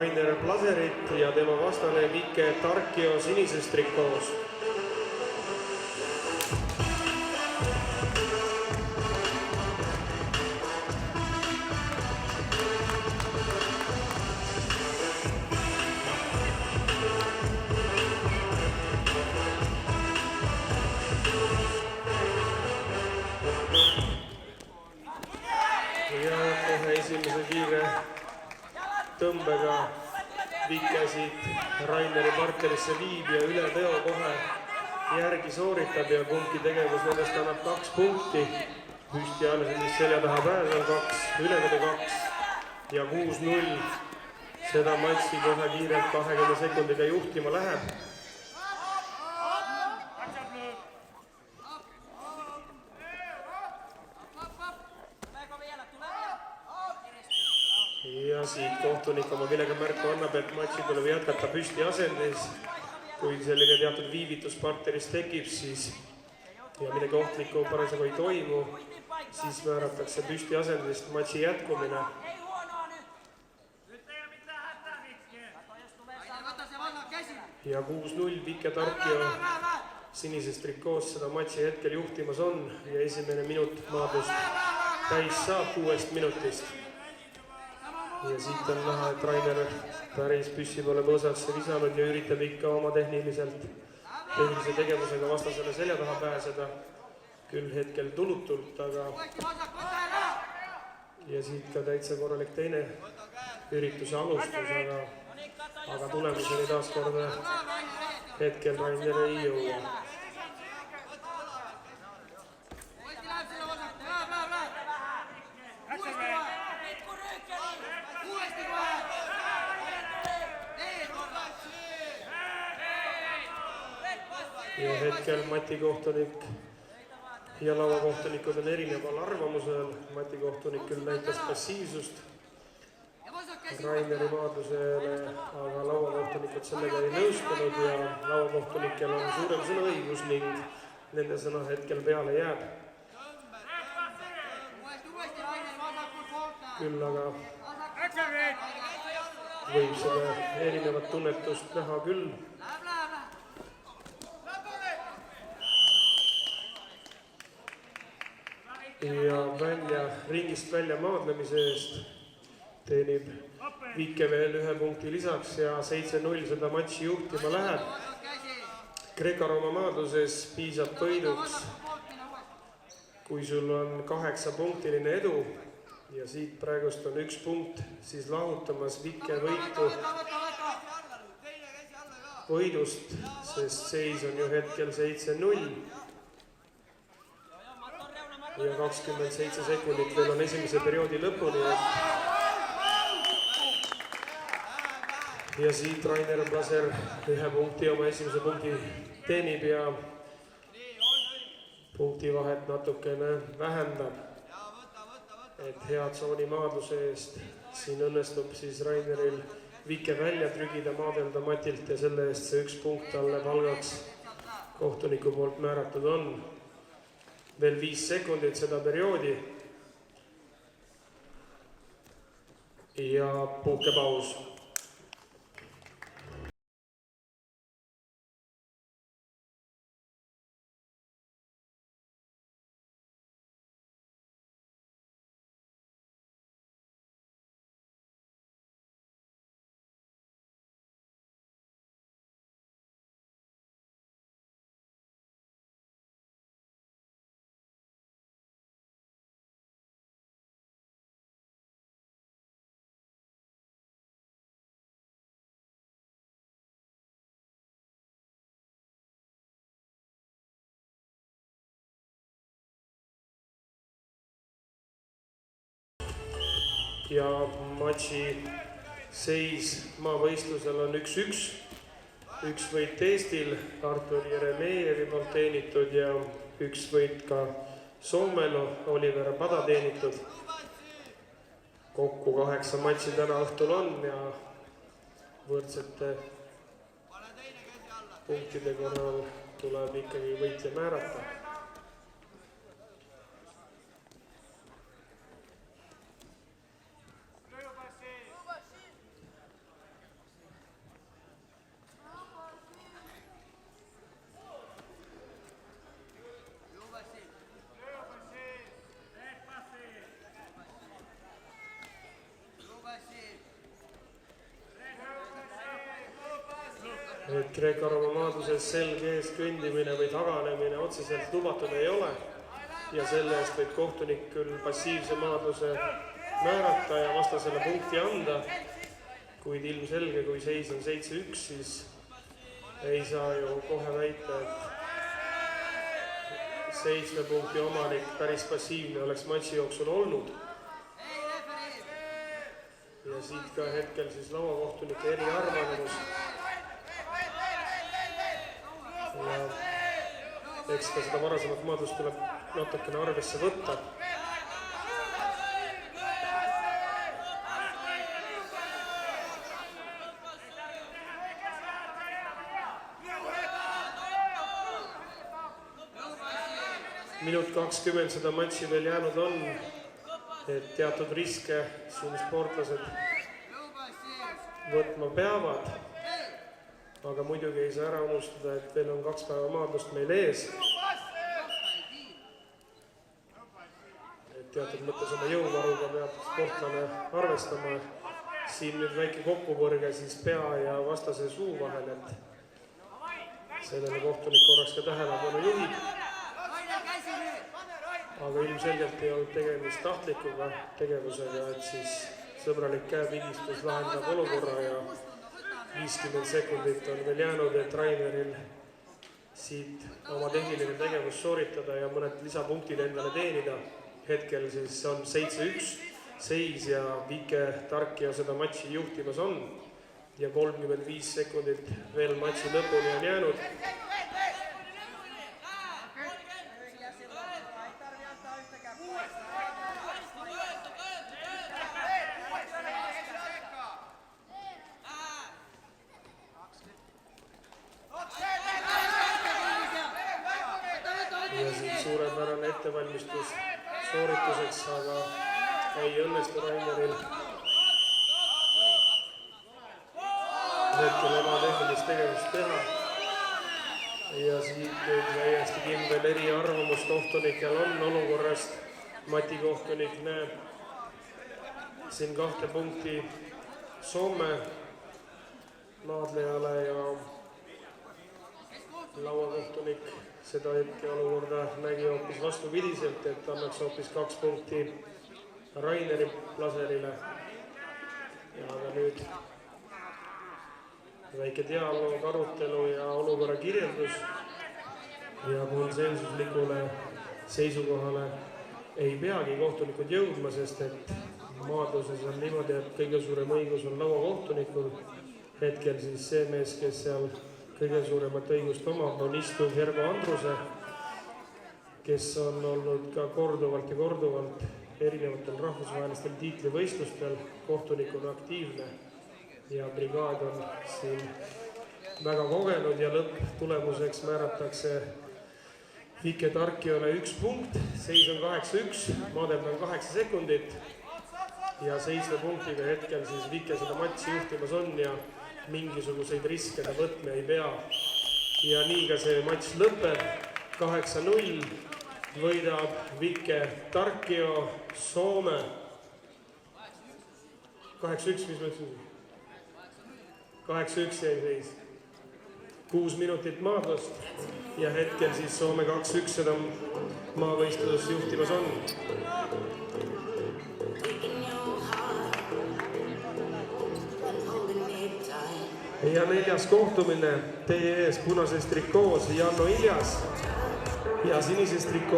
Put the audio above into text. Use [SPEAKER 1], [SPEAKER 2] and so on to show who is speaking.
[SPEAKER 1] Rainer Plaserit ja tema vastane Vike Tarkio sinises trikoos. Ja kohe esimese kiire tõmbega Vike siit Raineri partnerisse viib ja üle teo kohe järgi sooritab ja kumbki tegevus nendest annab 2 punkti. Püsti alles selja taha pääsel 2, ülekodu 2 ja 6-0. Seda matši kohe kiirelt 20 sekundiga juhtima läheb. Ja siit kohtunik oma millega märku annab, et matši tuleb jätkata püsti asendis. Kui selline teatud viivitus partneris tekib, siis ja midagi ohtlikku parasjagu ei toimu, siis määratakse püsti asendist matši jätkumine. Ja 6-0 Vike Tarkio sinises trikoos seda matši hetkel juhtimas on ja esimene minut maadlust täis saab 6 minutist. Ja siit on näha, et Rainer päris püssi pole põõsasse visanud ja üritab ikka oma tehnilise tegevusega vastasele selja taha pääseda. Küll hetkel tulutult, aga ja siit ka täitsa korralik teine ürituse alustus, aga tulemuseni taas korda hetkel Rainer ei jõua. Ja hetkel Mati kohtunik ja lauakohtunikud on erineval arvamusel. Mati kohtunik küll näitas passiivsust Raineri maadlusele, aga lauakohtunikud sellega ei nõustunud ja lauakohtunikel on suurem sõnaõigus ning nende sõna hetkel peale jääb. Küll aga võib seda erinevat tunnetust näha küll. Ja ringist välja maadlemise eest teenib Vike veel 1 punkti lisaks ja 7-0 seda matši juhtima läheb. Greco-Rooma maadluses piisab võiduks, kui sul on 8-punktiline edu ja siit praegust on 1 punkt, siis lahutamas Vike võidust, sest seis on ju hetkel 7-0. Ja 27 sekundit veel on esimese perioodi lõpuni. Ja siit Rainer Plaser 1 punkti oma esimese punkti teenib ja punkti vahet natukene vähendab. Et hea tsooni maadluse eest siin õnnestub siis Raineril Vike välja trügida, maadelda Matilt ja selle eest see 1 punkt talle palgaks kohtuniku poolt määratud on. Veel 5 sekundit seda perioodi ja puhkepaus. Ja matši seis maavõistlusel on 1-1. 1 võit Eestil, Artur Jeremejevi poolt teenitud ja 1 võit ka Soomel, Oliver Pada teenitud. Kokku 8 matši täna õhtul on ja võrdsete punktide korral tuleb ikkagi võitja määrata. et Kreeka-Rooma maaduses selge ees kõndimine või taganemine otseselt lubatud ei ole ja selle eest võib kohtunik küll passiivse maadluse määrata ja vastasele punkti anda, kuid ilmselge, kui seis on 7-1, siis ei saa ju kohe väita, et 7 punkti omanik päris passiivne oleks matši jooksul olnud. Ja siit ka hetkel siis lauakohtunike eriarvamus. Ja eks ka seda varasemat maadlust tuleb natukene arvesse võtta. Minut 20 seda matši veel jäänud on, et teatud riske siin sportlased võtma peavad, aga muidugi ei saa ära unustada, et veel on 2 päeva maadlust meil ees. Et teatud mõttes oma jõuvaruga peab sportlane arvestama. Siin nüüd väike kokkupõrge siis pea ja vastase suu vahel, et sellele kohtunik korraks ka tähelepanu juhib. Aga ilmselgelt ei olnud tegemist tahtlikuga tegevusega, et siis sõbralik käepigistus lahendab olukorra ja 50 sekundit on veel jäänud, et Raineril siit oma tehniline tegevus sooritada ja mõned lisapunktid endale teenida. Hetkel siis on 7-1 seis ja Vike Tarkio seda matši juhtimas on ja 35 sekundit veel matši lõpuni on jäänud. Ja siin suurepärane ettevalmistus soorituseks, aga ei õnnestu Raineril hetkel oma tehnilist tegevust teha. Ja siit nüüd täiesti kindel eriarvamus kohtunikel on olukorrast. Mati kohtunik näeb siin 2 punkti Soome maadlejale ja lauakohtunik seda hetke olukorda nägi hoopis vastupidiselt, et annaks hoopis 2 punkti Raineri laserile. Ja aga nüüd väike dialoog, arutelu ja olukorra kirjeldus ja konsensuslikule seisukohale ei peagi kohtunikud jõudma, sest et maadluses on niimoodi, et kõige suurem õigus on lauakohtunikul. Hetkel siis see mees, kes seal kõige suuremat õigust omab, on istuv Hergo Andruse, kes on olnud ka korduvalt ja korduvalt erinevatel rahvusvahelistel tiitlivõistlustel kohtunikuna aktiivne ja brigaad on siin väga kogenud ja lõpptulemuseks määratakse Vike Tarkiole 1 punkt, seis on 8-1, maadelt on 8 sekundit ja 7 punktiga hetkel siis Vike seda matši juhtimas on ja mingisuguseid riske ta võtme ei pea. Ja nii ka see matš lõpeb 8-0, võidab Vike Tarkio Soome. 8-1, mis ma ütlesin? 8-1 jäi seis. 6 minutit maadlust ja hetkel siis Soome 2-1 seda maavõistlus juhtimas on. Ja 4. kohtumine teie ees punases trikoos Janno Iljas ja sinises trikoos